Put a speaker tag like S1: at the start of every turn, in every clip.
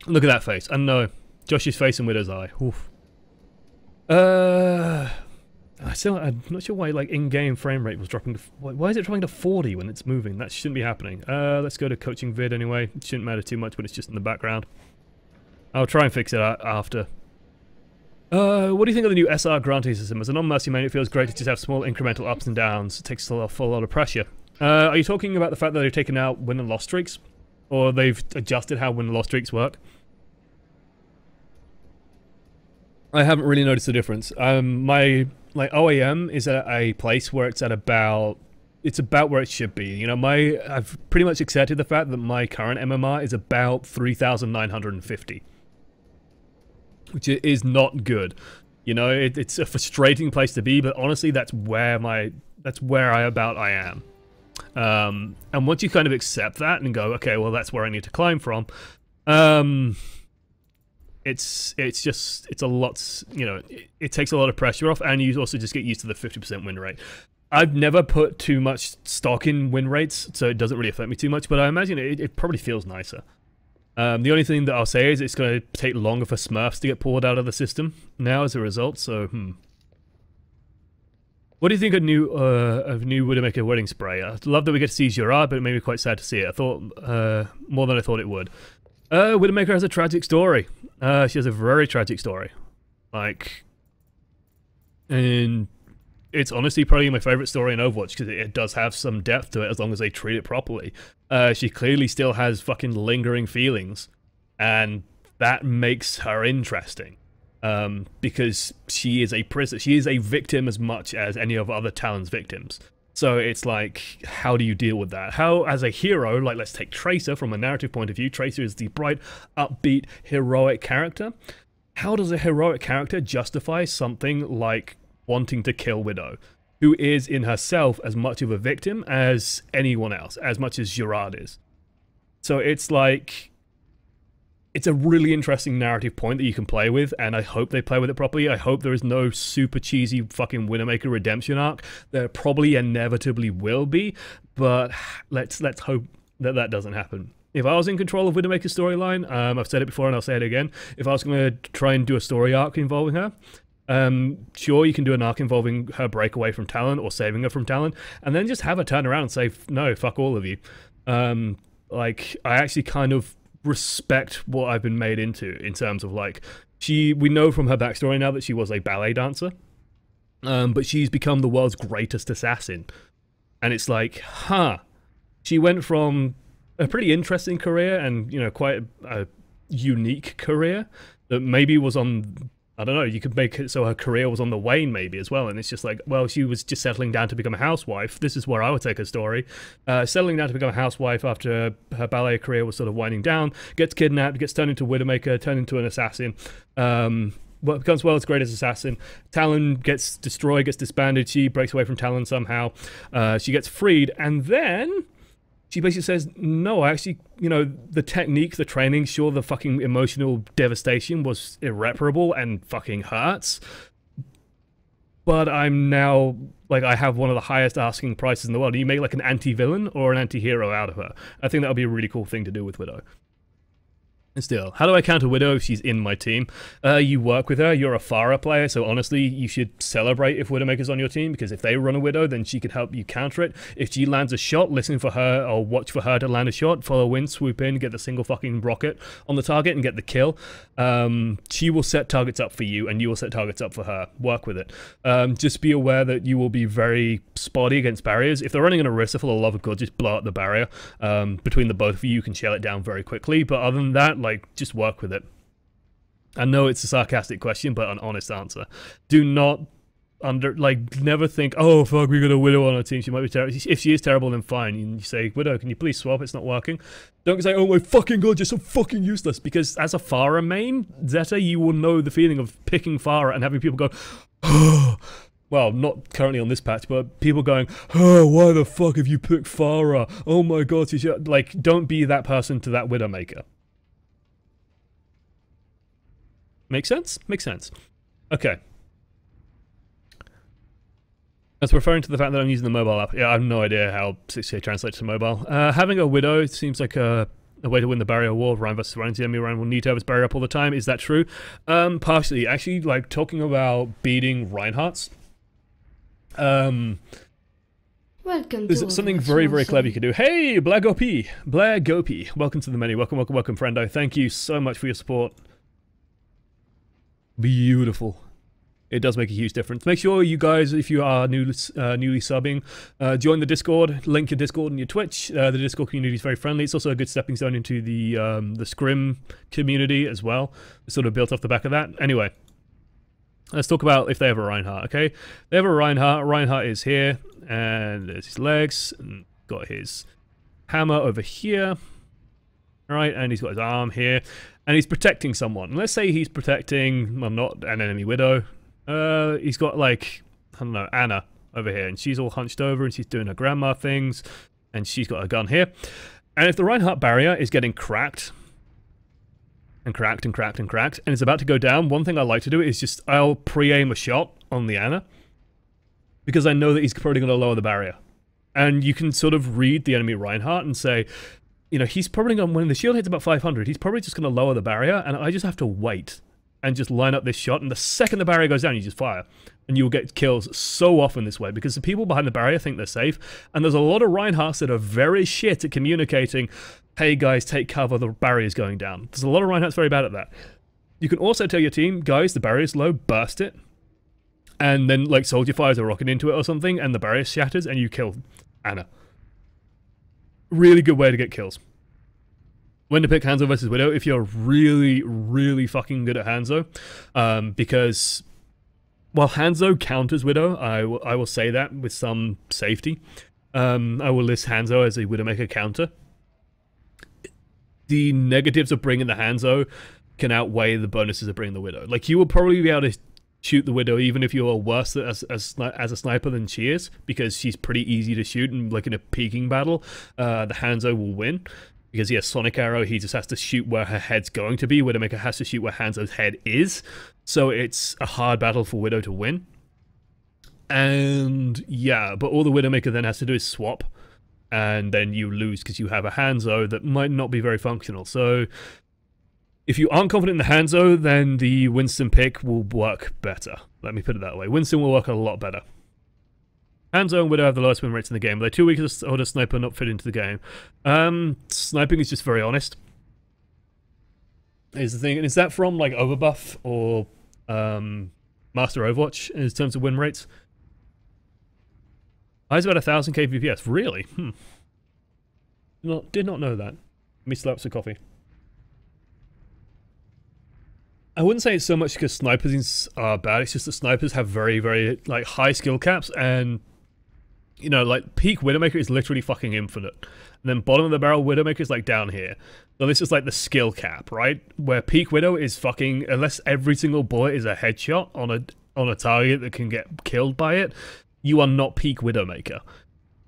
S1: Look at that face. I know. Josh's face and Widow's eye. Oof. I'm not sure why, like, in-game frame rate was dropping to... Why is it dropping to 40 when it's moving? That shouldn't be happening. Let's go to coaching vid anyway. It shouldn't matter too much when it's just in the background. I'll try and fix it after. What do you think of the new SR granting system? As a non-mercy main, it feels great to just have small incremental ups and downs. It takes a lot of pressure. Are you talking about the fact that they've taken out win and loss streaks? Or they've adjusted how win and loss streaks work? I haven't really noticed the difference. My OAM is at a place where it's at about... It's about where it should be. You know, I've pretty much accepted the fact that my current MMR is about 3,950. Which is not good. You know, it's a frustrating place to be, but honestly, that's where I am. And once you kind of accept that and go, okay, well, that's where I need to climb from, it's a lot, you know, it takes a lot of pressure off, and you also just get used to the 50% win rate. I've never put too much stock in win rates, so it doesn't really affect me too much, but I imagine it probably feels nicer. The only thing that I'll say is it's going to take longer for Smurfs to get pulled out of the system now as a result, so, What do you think of new Widowmaker wedding spray? I love that we get to see Gerard, but it made me quite sad to see it. I thought, more than I thought it would. Widowmaker has a tragic story. She has a very tragic story. Like, and it's honestly probably my favorite story in Overwatch, because it does have some depth to it as long as they treat it properly. She clearly still has fucking lingering feelings, and that makes her interesting. Because she is a prisoner. She is a victim as much as any of other Talon's victims. So it's like, how do you deal with that? How, as a hero, like let's take Tracer from a narrative point of view. Tracer is the bright, upbeat, heroic character. How does a heroic character justify something like wanting to kill Widow, who is in herself as much of a victim as anyone else, as much as Gerard is? So it's like, it's a really interesting narrative point that you can play with, and I hope they play with it properly. I hope there is no super cheesy fucking Widowmaker redemption arc. There probably inevitably will be, but let's hope that that doesn't happen. If I was in control of Widowmaker's storyline, I've said it before and I'll say it again, if I was going to try and do a story arc involving her, sure, you can do an arc involving her breakaway from Talon or saving her from Talon, and then just have her turn around and say, no, fuck all of you. Like, I actually kind of respect what I've been made into in terms of, like, we know from her backstory now that she was a ballet dancer, but she's become the world's greatest assassin. And it's like, she went from a pretty interesting career and, you know, quite a unique career that maybe was on, I don't know, you could make it so her career was on the wane maybe as well, and it's just like, well, she was just settling down to become a housewife. This is where I would take her story. Settling down to become a housewife after her ballet career was sort of winding down, gets kidnapped, gets turned into Widowmaker, turned into an assassin, becomes world's greatest assassin. Talon gets destroyed, gets disbanded, she breaks away from Talon somehow, she gets freed, and then she basically says, no, I actually, you know, the technique, the training, sure, the fucking emotional devastation was irreparable and fucking hurts, but I'm now, like, I have one of the highest asking prices in the world. You make, like, an anti-villain or an anti-hero out of her. I think that would be a really cool thing to do with Widow. And still, how do I counter Widow if she's in my team? You work with her, you're a Pharah player, so honestly, you should celebrate if Widowmaker's on your team, because if they run a Widow, then she could help you counter it. If she lands a shot, listen for her, or watch for her to land a shot, follow in, swoop in, get the single fucking rocket on the target and get the kill. She will set targets up for you, and you will set targets up for her. Work with it. Just be aware that you will be very spotty against barriers. If they're running an Orisa full of love of God, just blow up the barrier. Between the both of you, you can shell it down very quickly, but other than that, like, just work with it. I know it's a sarcastic question, but an honest answer. Do not never think, oh fuck, we got a Widow on our team, she might be terrible. If she is terrible, then fine. You say, Widow, can you please swap? It's not working. Don't say, oh my fucking god, you're so fucking useless. Because as a Pharah main, Zeta, you will know the feeling of picking Pharah and having people go, oh. Well, not currently on this patch, but people going, oh, why the fuck have you picked Pharah? Oh my god, like, don't be that person to that Widowmaker. Make sense? Makes sense. Okay. That's referring to the fact that I'm using the mobile app. Yeah, I have no idea how 6K translates to mobile. Having a Widow seems like a A way to win the barrier war. Ryan versus Ryan. The enemy Ryan will need to have his barrier up all the time. Is that true? Partially. Actually, like, talking about beating Reinhardt's.
S2: Welcome
S1: There's something very, very clever you can do. Hey, Blair Gopi. Welcome to the menu. Welcome, friendo. Thank you so much for your support. Beautiful. It does make a huge difference. Make sure you guys, if you are newly subbing, join the Discord. Link your Discord and your Twitch. The Discord community is very friendly. It's also a good stepping stone into the Scrim community as well. It's sort of built off the back of that. Anyway, let's talk about if they have a Reinhardt, okay? They have a Reinhardt. Reinhardt is here, and there's his legs, and got his hammer over here. All right, and he's got his arm here, and he's protecting someone. Let's say he's protecting, well, not an enemy widow. He's got, like, I don't know, Anna over here, and she's all hunched over, and she's doing her grandma things, and she's got a gun here. And if the Reinhardt barrier is getting cracked, and cracked, and cracked, and cracked, and it's about to go down, one thing I like to do is just, I'll pre-aim a shot on the Anna, because I know that he's probably going to lower the barrier. And you can sort of read the enemy Reinhardt and say, you know, he's probably going to, when the shield hits about 500, he's probably just going to lower the barrier, and I just have to wait and just line up this shot, and the second the barrier goes down, you just fire. And you will get kills so often this way, because the people behind the barrier think they're safe, and there's a lot of Reinhardts that are very shit at communicating, hey guys, take cover, the barrier's going down. There's a lot of Reinhardts very bad at that. You can also tell your team, guys, the barrier's low, burst it, and then, like, soldier fires a rocket into it or something, and the barrier shatters, and you kill Anna. Really good way to get kills. When to pick Hanzo versus Widow, if you're really, really fucking good at Hanzo, because, while Hanzo counters Widow, I will say that with some safety. I will list Hanzo as a Widowmaker counter. The negatives of bringing the Hanzo can outweigh the bonuses of bringing the Widow. Like, you will probably be able to shoot the Widow even if you're worse as a sniper than she is, because she's pretty easy to shoot, and like in a peeking battle, the Hanzo will win. Because he has Sonic Arrow, he just has to shoot where her head's going to be. Widowmaker has to shoot where Hanzo's head is. So it's a hard battle for Widow to win. And yeah, but all the Widowmaker then has to do is swap. And then you lose because you have a Hanzo that might not be very functional. So if you aren't confident in the Hanzo, then the Winston pick will work better. Let me put it that way. Winston will work a lot better. Hanzo and Widow have the lowest win rates in the game. They're too weak as a sniper, not fit into the game. Sniping is just very honest. Is the thing. And is that from, like, Overbuff or Master Overwatch in terms of win rates? I was about 1000 kbps. Really? Did not know that. Let me slap some coffee. I wouldn't say it's so much because snipers are bad. It's just that snipers have very, very, like, high skill caps, and you know, like, peak Widowmaker is literally fucking infinite. And then bottom of the barrel Widowmaker is, like, down here. So this is, like, the skill cap, right? Where peak Widow is fucking, unless every single bullet is a headshot on a target that can get killed by it, you are not peak Widowmaker.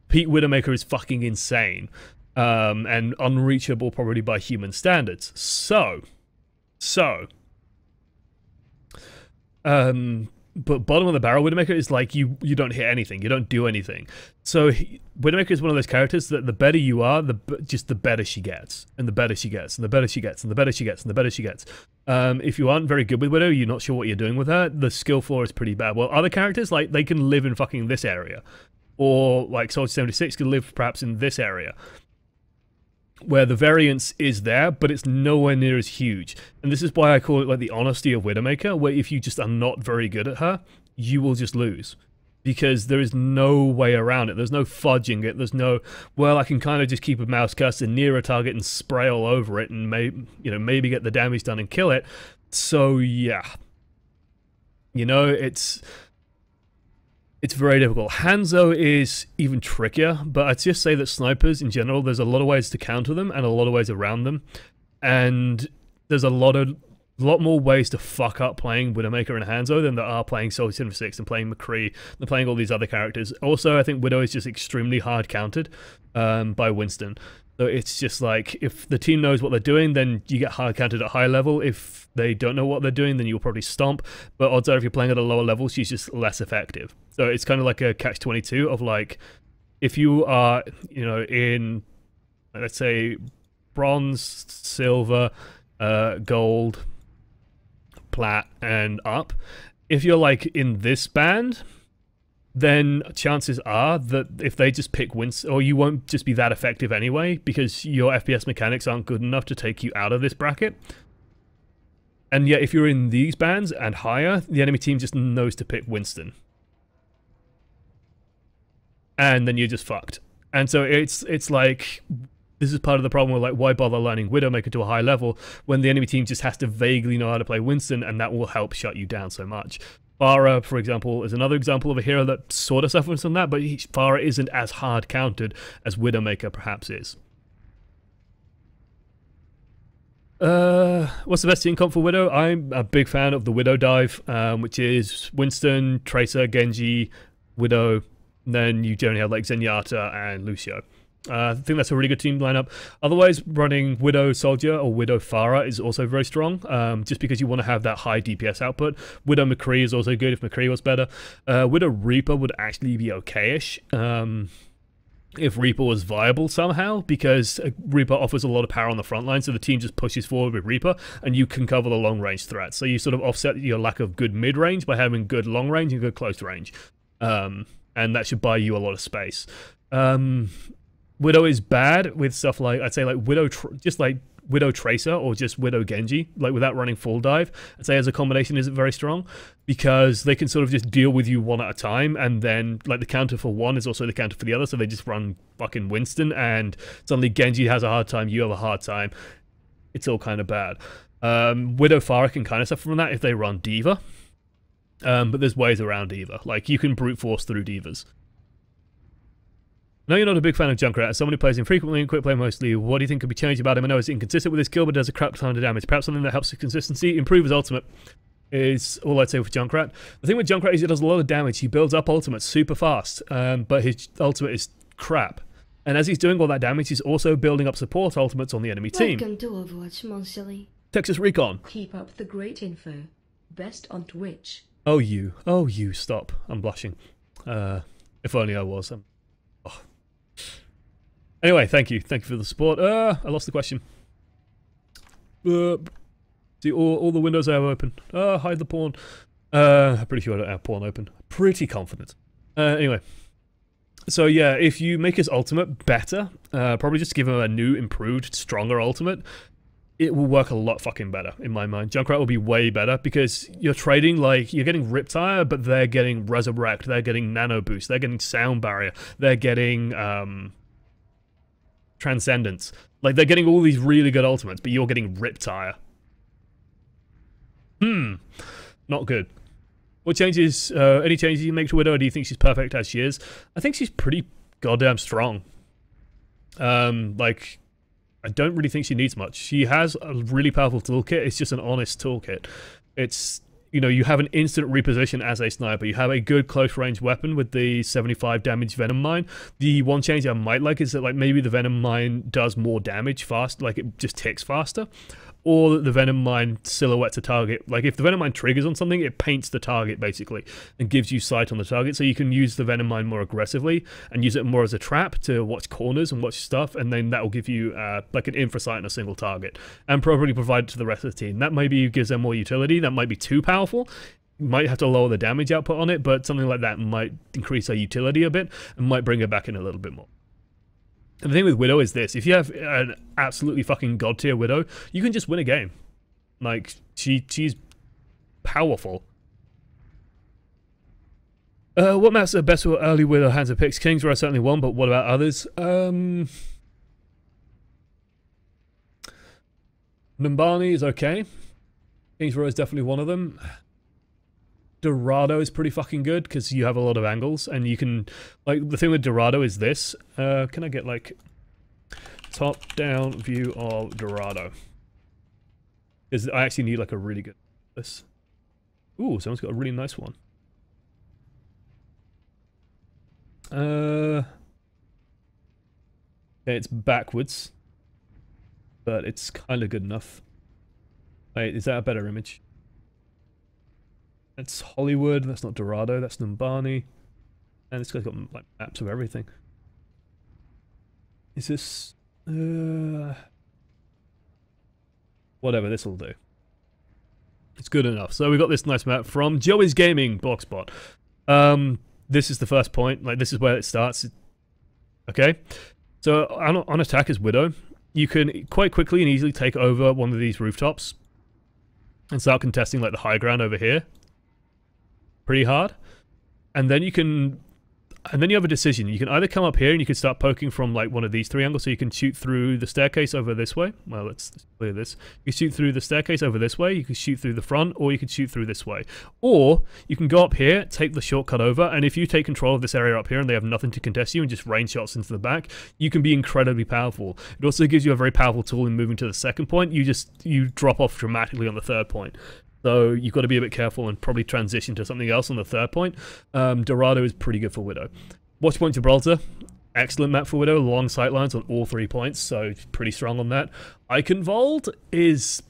S1: Peak Widowmaker is fucking insane. And unreachable probably by human standards. But bottom of the barrel Widowmaker is like you don't hit anything, you don't do anything. So Widowmaker is one of those characters that the better you are, just the better she gets, and the better she gets, and the better she gets, and the better she gets, and the better she gets. If you aren't very good with Widow, you're not sure what you're doing with her, the skill floor is pretty bad. Well, other characters, like, they can live in fucking this area, or like Soldier 76 can live perhaps in this area, where the variance is there, but it's nowhere near as huge. And this is why I call it, like, the honesty of Widowmaker, where if you just are not very good at her, you will just lose. Because there is no way around it. There's no fudging it. There's no, well, I can kind of just keep a mouse cursor near a target and spray all over it and maybe get the damage done and kill it. So, yeah. You know, it's very difficult. Hanzo is even trickier, but I'd just say that snipers in general, there's a lot of ways to counter them and a lot of ways around them. And there's a lot more ways to fuck up playing Widowmaker and Hanzo than there are playing Soldier 76 and playing McCree and playing all these other characters. Also, I think Widow is just extremely hard countered by Winston. So it's just like, if the team knows what they're doing, then you get hard counted at high level. If they don't know what they're doing, then you'll probably stomp. But odds are if you're playing at a lower level, she's just less effective. So it's kind of like a catch-22 of, like, if you are, you know, in, let's say, bronze, silver, gold, plat, and up. If you're like in this band, then chances are that if they just pick Winston, or you won't just be that effective anyway, because your FPS mechanics aren't good enough to take you out of this bracket. And yet, if you're in these bands and higher, the enemy team just knows to pick Winston. And then you're just fucked. And so it's like, this is part of the problem with like, why bother learning Widowmaker to a high level when the enemy team just has to vaguely know how to play Winston, and that will help shut you down so much. Pharah, for example, is another example of a hero that sort of suffers from that, but Pharah isn't as hard countered as Widowmaker perhaps is. What's the best team comp for Widow? I'm a big fan of the Widow dive, which is Winston, Tracer, Genji, Widow, and then you generally have like Zenyatta and Lucio. I think that's a really good team lineup. Otherwise, running Widow Soldier or Widow Pharah is also very strong, just because you want to have that high DPS output. Widow McCree is also good if McCree was better. Widow Reaper would actually be okay-ish if Reaper was viable somehow, because Reaper offers a lot of power on the front line, so the team just pushes forward with Reaper, and you can cover the long-range threats. So you sort of offset your lack of good mid-range by having good long-range and good close range. And that should buy you a lot of space. Widow is bad with stuff like, I'd say like Widow, just like Widow Tracer or just Widow Genji, like without running full dive. I'd say as a combination isn't very strong, because they can sort of just deal with you one at a time, and then like the counter for one is also the counter for the other, so they just run fucking Winston, and suddenly Genji has a hard time, you have a hard time. It's all kind of bad. Widow Pharah can kind of suffer from that if they run Diva, but there's ways around Diva. Like you can brute force through Divas. I know you're not a big fan of Junkrat. As someone who plays him frequently and quit play mostly, what do you think could be changed about him? I know he's inconsistent with his kill, but does a crap ton of damage. Perhaps something that helps his consistency. Improve his ultimate is all I'd say with Junkrat. The thing with Junkrat is he does a lot of damage. He builds up ultimates super fast, but his ultimate is crap. And as he's doing all that damage, he's also building up support ultimates on the enemy team.
S3: Welcome to Overwatch, mon chéri.
S1: Texas Recon.
S4: Keep up the great info. Best on Twitch.
S1: Oh you, stop. I'm blushing. If only I was. Anyway, thank you for the support. I lost the question. See, all the windows I have open. Hide the porn. I'm pretty sure I don't have porn open. Pretty confident. Anyway. So yeah, if you make his ultimate better, probably just give him a new, improved, stronger ultimate, it will work a lot fucking better, in my mind. Junkrat will be way better, because you're trading, like, you're getting Riptire, but they're getting Resurrect, they're getting Nano Boost, they're getting Sound Barrier, they're getting, Transcendence. Like, they're getting all these really good ultimates, but you're getting Riptire. Not good. What changes, any changes you make to Widow, or do you think she's perfect as she is? I think she's pretty goddamn strong. Like, I don't really think she needs much. She has a really powerful toolkit, it's just an honest toolkit. It's, you know, you have an instant reposition as a sniper. You have a good close-range weapon with the 75 damage Venom Mine. The one change I might like is that, like, maybe the Venom Mine does more damage fast, like it just ticks faster. Or that the Venom Mine silhouettes a target. Like, if the Venom Mine triggers on something, it paints the target, basically, and gives you sight on the target, so you can use the Venom Mine more aggressively, and use it more as a trap to watch corners and watch stuff, and then that will give you, like, an infra sight on a single target, and probably provide it to the rest of the team. That maybe gives them more utility, that might be too powerful, you might have to lower the damage output on it, but something like that might increase their utility a bit, and might bring it back in a little bit more. And the thing with Widow is this, if you have an absolutely fucking god tier Widow, you can just win a game. Like, she's powerful. What maps are best for early Widow Hanzo picks? Kings are certainly one, but what about others? Numbani is okay. Kings Row is definitely one of them. Dorado is pretty fucking good, because you have a lot of angles, and you can, like, the thing with Dorado is this, can I get, like, top-down view of Dorado? Because I actually need, like, a really good, this. Ooh, someone's got a really nice one. Okay, it's backwards, but it's kind of good enough. Wait, is that a better image? That's Hollywood, that's not Dorado, that's Numbani. And this guy's got, like, maps of everything. Is this... Whatever, this will do. It's good enough. So we got this nice map from Joey's Gaming Blogspot. This is the first point. Like, this is where it starts. Okay? So on attack as Widow, you can quite quickly and easily take over one of these rooftops and start contesting like the high ground over here. Pretty hard. And then you can... And then you have a decision. You can either come up here and you can start poking from like one of these three angles, so you can shoot through the staircase over this way. Well, let's clear this. You can shoot through the staircase over this way, you can shoot through the front, or you can shoot through this way. Or you can go up here, take the shortcut over, and if you take control of this area up here and they have nothing to contest you and just rain shots into the back, you can be incredibly powerful. It also gives you a very powerful tool in moving to the second point. You drop off dramatically on the third point. So you've got to be a bit careful and probably transition to something else on the third point. Dorado is pretty good for Widow. Watch Point Gibraltar, excellent map for Widow. Long sightlines on all 3 points, so pretty strong on that. Eichenwald is...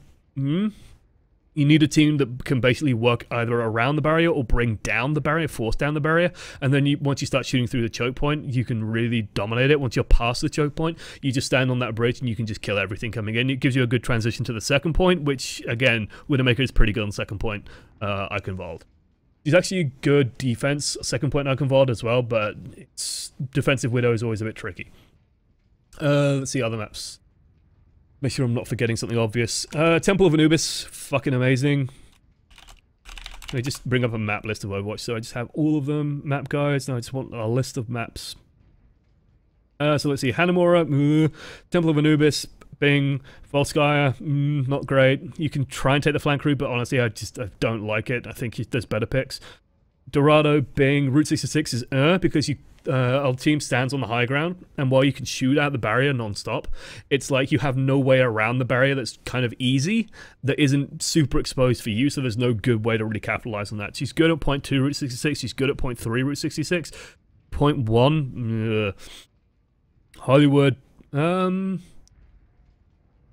S1: You need a team that can basically work either around the barrier or bring down the barrier, force down the barrier, and then once you start shooting through the choke point, you can really dominate it. Once you're past the choke point, you just stand on that bridge and you can just kill everything coming in. It gives you a good transition to the second point, which, again, Widowmaker is pretty good on second point, Eichenwald. She's actually a good defense, second point Eichenwald as well, but it's defensive Widow is always a bit tricky. Let's see other maps. Make sure I'm not forgetting something obvious. Temple of Anubis, fucking amazing. Let me just bring up a map list of Overwatch, so I just have all of them. Map guides, now I just want a list of maps. So let's see, Hanamura, Temple of Anubis, Bing, Volskaya, not great. You can try and take the flank route, but honestly, I don't like it. I think there's better picks. Dorado, Bing, Route 66 is because our team stands on the high ground, and while you can shoot out the barrier non-stop, it's like you have no way around the barrier that's kind of easy, that isn't super exposed for you, so there's no good way to really capitalize on that. She's good at point 2 Route 66, she's good at point 3 Route 66. Point 1, Hollywood,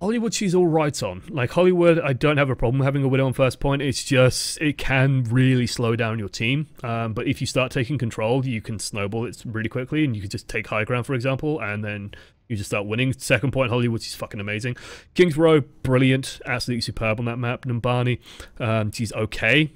S1: Hollywood she's alright on. Like, Hollywood, I don't have a problem having a Widow on first point. It's just, it can really slow down your team. But if you start taking control, you can snowball it really quickly, and you can just take high ground, for example, and then you just start winning. Second point, Hollywood, she's fucking amazing. Kings Row, brilliant, absolutely superb on that map. Numbani, she's okay.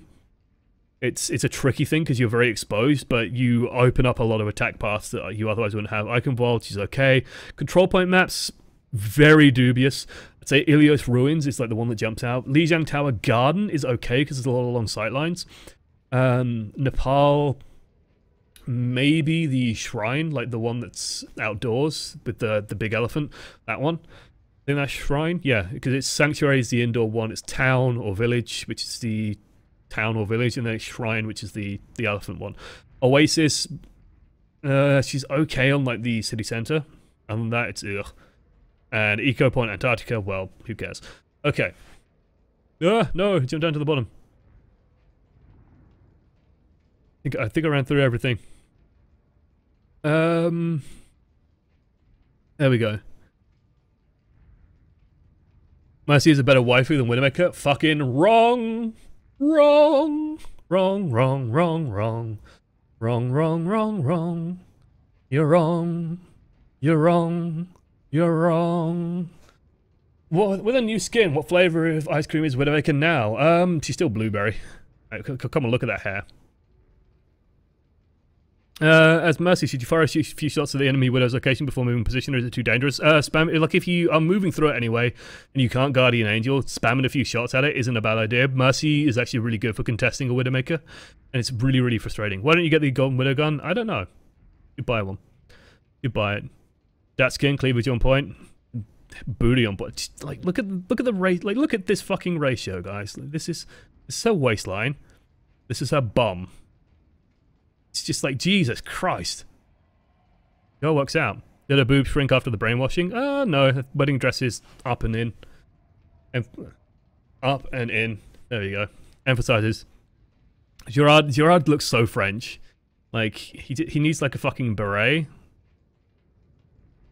S1: It's a tricky thing because you're very exposed, but you open up a lot of attack paths that you otherwise wouldn't have. Eichenwald, she's okay. Control point maps, very dubious. I'd say Ilios Ruins is like the one that jumps out. Lijiang Tower Garden is okay because there's a lot of long sightlines. Nepal, maybe the Shrine, like the one that's outdoors with the big elephant. That one. I think that's Shrine. Yeah, because it's Sanctuary is the indoor one. It's Town or Village, which is the town or village, and then it's Shrine, which is the elephant one. Oasis, she's okay on like the city center. Other than that, it's ugh. And Eco Point Antarctica, well, who cares? Okay. No, jump down to the bottom. I think I ran through everything. There we go. Mercy is a better waifu than Widowmaker. Fucking wrong! Wrong! Wrong, wrong, wrong, wrong. Wrong, wrong, wrong, wrong. You're wrong. You're wrong. You're wrong. What, with a new skin, what flavor of ice cream is Widowmaker now? She's still blueberry. Right, come and look at that hair. As Mercy, should you fire a few shots at the enemy Widow's location before moving position, or is it too dangerous? Spam, like if you are moving through it anyway, and you can't Guardian Angel, spamming a few shots at it isn't a bad idea. Mercy is actually really good for contesting a Widowmaker, and it's really, really frustrating. Why don't you get the Golden Widow gun? I don't know. You buy one. You buy it. That skin, cleavage on point, booty on point. Just, like, look at the rate. Like, look at this fucking ratio, guys. Like, this is her waistline. This is her bum. It's just like, Jesus Christ. It all works out. Did her boobs shrink after the brainwashing? No. Her wedding dress is up and in. Up and in. There you go. Emphasizes. Gerard looks so French. Like, he needs like a fucking beret.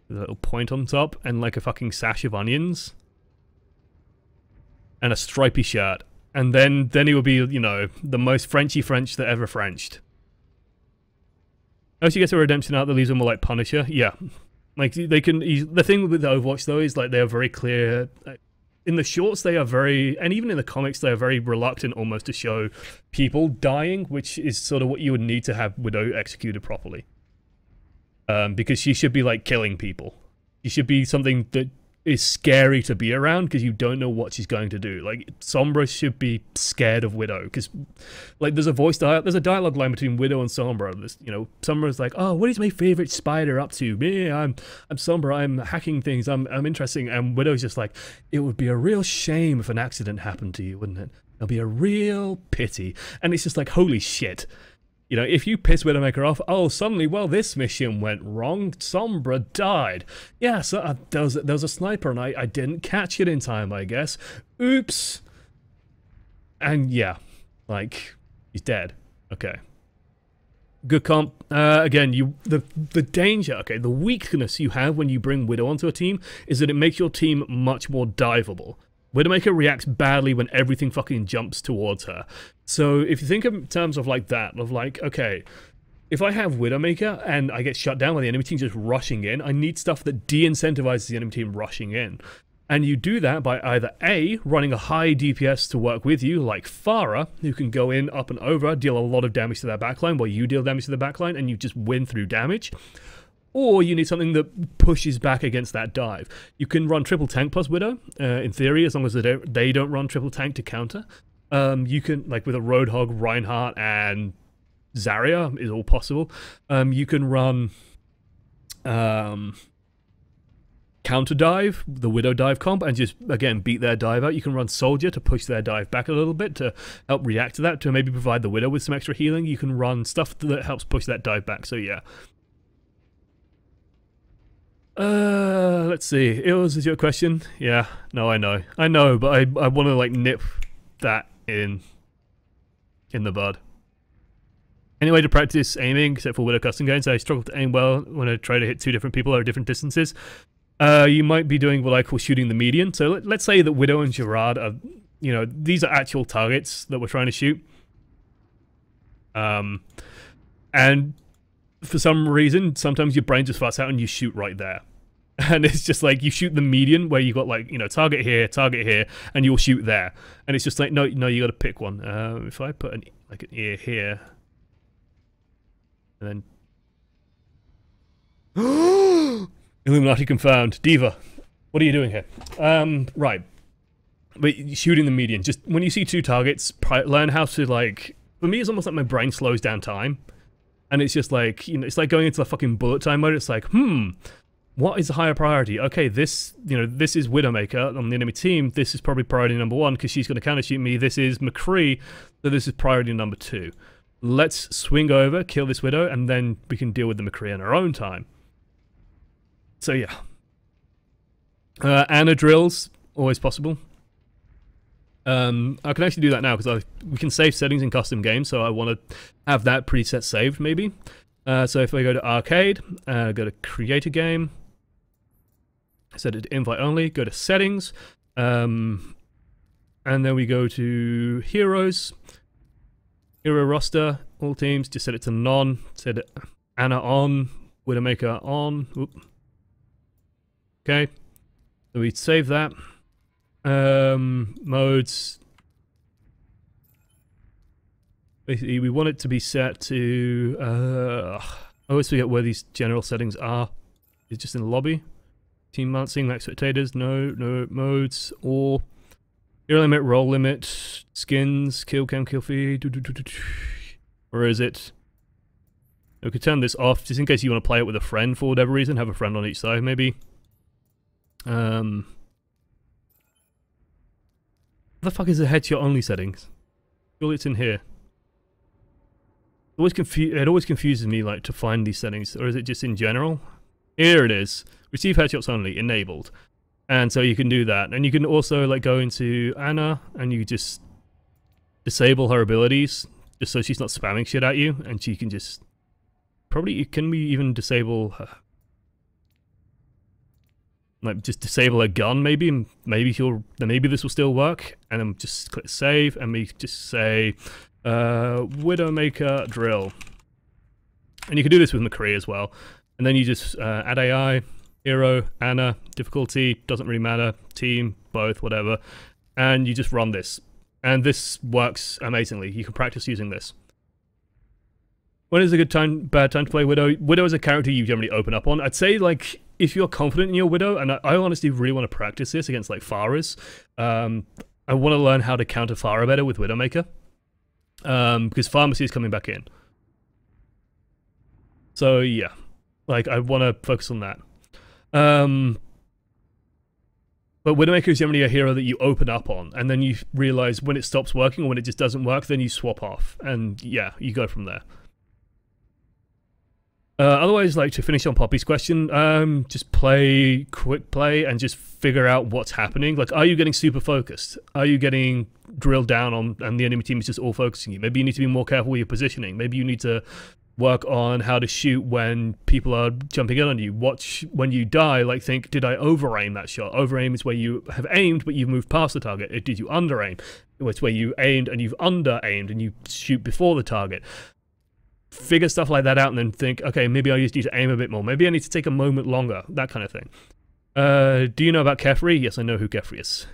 S1: With a little point on top. And like a fucking sash of onions. And a stripy shirt. And then he will be, you know, the most Frenchy French that ever Frenched. Oh, she gets a redemption out that leaves them more like Punisher. Yeah. Like, they can... The thing with Overwatch, though, is, like, they are very clear... in the shorts they are very, and even in the comics they are very reluctant almost to show people dying, which is sort of what you would need to have Widow executed properly. Because she should be like killing people. She should be something that is scary to be around because you don't know what she's going to do. Like Sombra should be scared of Widow because, like, there's a dialogue line between Widow and Sombra. This, you know, Sombra's like, "Oh, what is my favorite spider up to? Me, I'm Sombra. I'm hacking things. I'm interesting." And Widow's just like, "It would be a real shame if an accident happened to you, wouldn't it? It'll be a real pity." And it's just like, holy shit. You know, if you piss Widowmaker off, oh, suddenly, well, this mission went wrong. Sombra died. Yeah, so there was a sniper and I didn't catch it in time, I guess. Oops. And yeah, like, he's dead. Okay. Good comp. Again, the danger, okay, the weakness you have when you bring Widow onto a team is that it makes your team much more diveable. Widowmaker reacts badly when everything fucking jumps towards her. So if you think in terms of like that, of like, okay, if I have Widowmaker and I get shut down by the enemy team just rushing in, I need stuff that de-incentivizes the enemy team rushing in. And you do that by either A, running a high DPS to work with you, like Pharah, who can go in, up and over, deal a lot of damage to their backline while you deal damage to the backline, and you just win through damage. Or you need something that pushes back against that dive. You can run triple tank plus Widow, in theory, as long as they don't run triple tank to counter. You can, like with a Roadhog, Reinhardt, and Zarya is all possible. You can run counter dive, the Widow dive comp, and just, again, beat their dive out. You can run Soldier to push their dive back a little bit to help react to that, to maybe provide the Widow with some extra healing. You can run stuff that helps push that dive back, so yeah. Let's see. Is your question? Yeah, no, I know, but I want to like nip that in the bud. Any way to practice aiming except for Widow custom games? I struggle to aim well when I try to hit two different people over different distances. You might be doing what I call shooting the median. So let's say that Widow and Gerard are, you know, these are actual targets that we're trying to shoot. And for some reason, sometimes your brain just farts out and you shoot right there. And it's just like, you shoot the median where you got like, you know, target here, and you'll shoot there. And it's just like, no, you got to pick one. If I put an ear here, and then... Illuminati confirmed. Diva, what are you doing here? Right. But shooting the median, just when you see two targets, learn how to like... For me, it's almost like my brain slows down time. And it's just like, you know, it's like going into the fucking bullet time mode. It's like, what is a higher priority? Okay, this, you know, this is Widowmaker on the enemy team. This is probably priority number 1 because she's going to counter shoot me. This is McCree, so this is priority number 2. Let's swing over, kill this Widow, and then we can deal with the McCree in our own time. So yeah. Ana drills, always possible. I can actually do that now because we can save settings in custom games, so I want to have that preset saved maybe. So if I go to arcade, go to create a game, set it to invite only, go to settings, and then we go to heroes, hero roster, all teams, just set it to none, set it Ana on, Widowmaker on. Oop. Okay, so we save that. Modes. Basically, we want it to be set to. I always forget where these general settings are. It's just in the lobby. Team balancing, max spectators, no modes, or hero limit, role limit, skins, kill cam, kill feed. Where is it? We could turn this off just in case you want to play it with a friend for whatever reason. Have a friend on each side, maybe. What the fuck is the headshot only settings? Surely it's in here. It always confuses me, like, to find these settings, or is it just in general? Here it is. Receive headshots only, enabled. And so you can do that. And you can also, like, go into Ana, and you just disable her abilities, just so she's not spamming shit at you, and she can just... Probably, can we even disable her? Like, just disable a gun, maybe, and maybe this will still work, and then just click save, and we just say, Widowmaker drill. And you can do this with McCree as well. And then you just add AI, hero, Anna, difficulty, doesn't really matter, team, both, whatever. And you just run this. And this works amazingly. You can practice using this. When is a good time, bad time to play Widow? Widow is a character you generally open up on. I'd say, like, if you're confident in your Widow, and I honestly really want to practice this against, like, Pharahs. I want to learn how to counter Pharah better with Widowmaker. Because Pharmacy is coming back in. So, yeah. Like, I want to focus on that. But Widowmaker is generally a hero that you open up on, and then you realize when it stops working or when it just doesn't work, then you swap off. And, yeah, you go from there. Otherwise, like, to finish on Poppy's question, just play, quick play, and just figure out what's happening. Like, are you getting super focused? Are you getting drilled down on, and the enemy team is just all focusing you? Maybe you need to be more careful with your positioning. Maybe you need to work on how to shoot when people are jumping in on you. Watch when you die, like, think, did I over-aim that shot? Over-aim is where you have aimed, but you've moved past the target. Did you under-aim? It's where you aimed and you've under-aimed and you shoot before the target. Figure stuff like that out and then think, okay, maybe I just need to aim a bit more. Maybe I need to take a moment longer. That kind of thing. Do you know about Kefri? Yes, I know who Kefri is.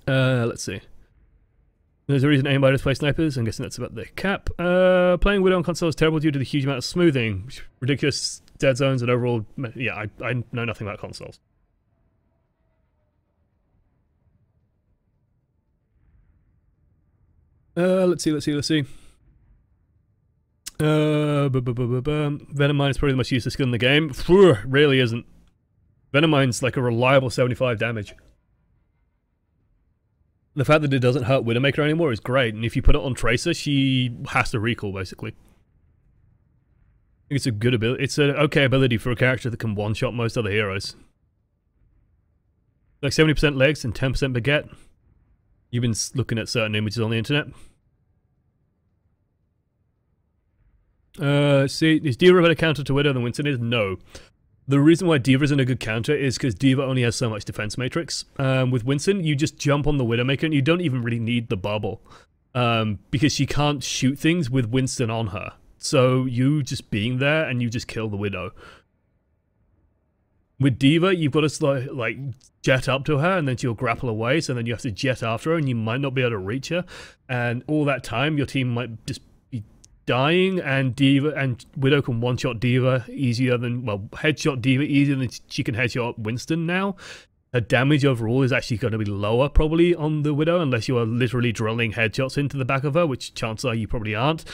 S1: Let's see. There's a reason aimbiters play snipers. I'm guessing that's about the cap. Playing Widow on console is terrible due to the huge amount of smoothing. Ridiculous dead zones and overall... Yeah, I know nothing about consoles. Let's see. Venomine is probably the most useless skill in the game. Really isn't. Venomine's like a reliable 75 damage. The fact that it doesn't hurt Widowmaker anymore is great, and if you put it on Tracer, she has to recall, basically. I think it's a good ability. It's an okay ability for a character that can one-shot most other heroes. Like 70% legs and 10% baguette. You've been looking at certain images on the internet. See, is Diva a better counter to Widow than Winston is? No. The reason why Diva isn't a good counter is because Diva only has so much defense matrix. With Winston, you just jump on the Widowmaker and you don't even really need the bubble. Because she can't shoot things with Winston on her. So you just being there and you just kill the Widow. With Diva, you've got to like jet up to her and then she'll grapple away, so then you have to jet after her and you might not be able to reach her. And all that time, your team might just dying, and Diva and Widow can one-shot Diva easier than, well, headshot Diva easier than she can headshot Winston now. Her damage overall is actually going to be lower probably on the Widow unless you are literally drilling headshots into the back of her, which chances are you probably aren't.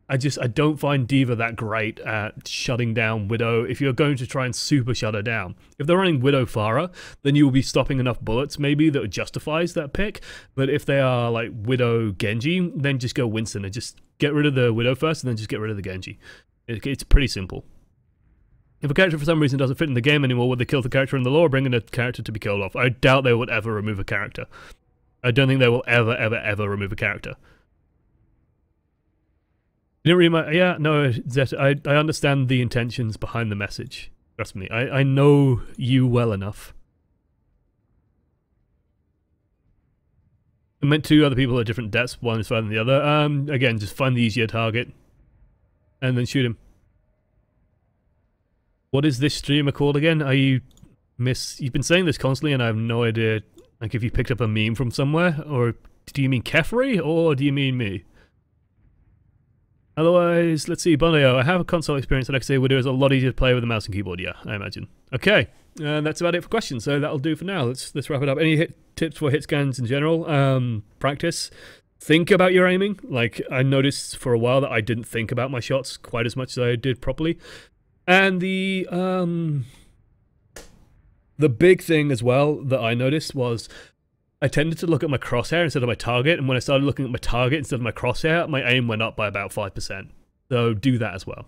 S1: I don't find Diva that great at shutting down Widow if you're going to try and super shut her down. If they're running Widow Pharah, then you will be stopping enough bullets maybe that justifies that pick. But if they are like Widow Genji, then just go Winston and just get rid of the Widow first and then just get rid of the Genji. It's pretty simple. If a character for some reason doesn't fit in the game anymore, would they kill the character in the lore or bring in a character to be killed off? I doubt they would ever remove a character. I don't think they will ever remove a character. You didn't really yeah, no, Zeta, I understand the intentions behind the message. Trust me, I know you well enough. I meant two other people at different depths, one is further than the other. Again, just find the easier target. And then shoot him. What is this streamer called again? Are you you've been saying this constantly and I have no idea, like, if you picked up a meme from somewhere, or do you mean Kefri, or do you mean me? Otherwise, let's see, Bonio, I have a console experience that I can say Widow is a lot easier to play with a mouse and keyboard, yeah, I imagine. Okay, and that's about it for questions, so that'll do for now. Let's wrap it up. Any tips for hit scans in general? Practice. Think about your aiming. Like, I noticed for a while that I didn't think about my shots quite as much as I did properly. And the big thing as well that I noticed was I tended to look at my crosshair instead of my target, and when I started looking at my target instead of my crosshair, my aim went up by about 5%. So do that as well.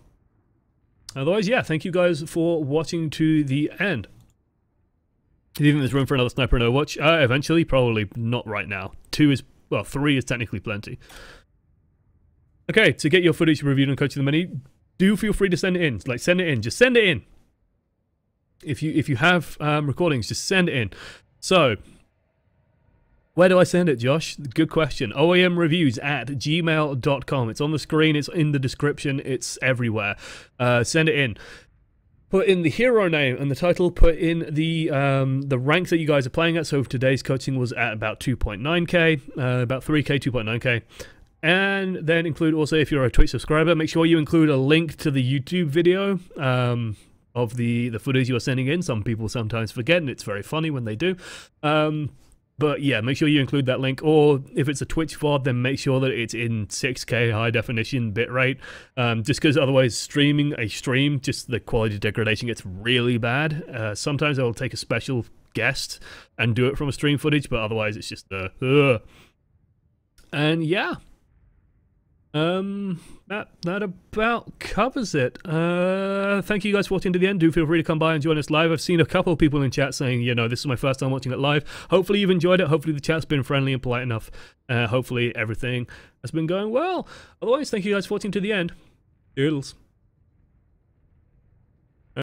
S1: Otherwise, yeah, thank you guys for watching to the end. Do you think there's room for another sniper in Overwatch? Eventually, probably not right now. 3 is technically plenty. Okay, to get your footage reviewed and coach of the mini, do feel free to send it in. Like, send it in. Just send it in. If you have recordings, just send it in. So, where do I send it, Josh? Good question. oamreviews@gmail.com. It's on the screen, it's in the description, it's everywhere. Send it in. put in the hero name and the title, put in the rank that you guys are playing at. So today's coaching was at about 2.9k, about 3k, 2.9k. And then include also, if you're a Twitch subscriber, make sure you include a link to the YouTube video of the footage you're sending in. Some people sometimes forget, and it's very funny when they do. But yeah, make sure you include that link, or if it's a Twitch VOD, then make sure that it's in 6K high definition bitrate, just because otherwise streaming a stream, just the quality degradation gets really bad. Sometimes I will take a special guest and do it from a stream footage, but otherwise it's just and yeah. That about covers it. Thank you guys for watching to the end. Do feel free to come by and join us live. I've seen a couple of people in chat saying, you know, this is my first time watching it live. Hopefully you've enjoyed it. Hopefully the chat's been friendly and polite enough. Hopefully everything has been going well. Otherwise, thank you guys for watching to the end. Doodles.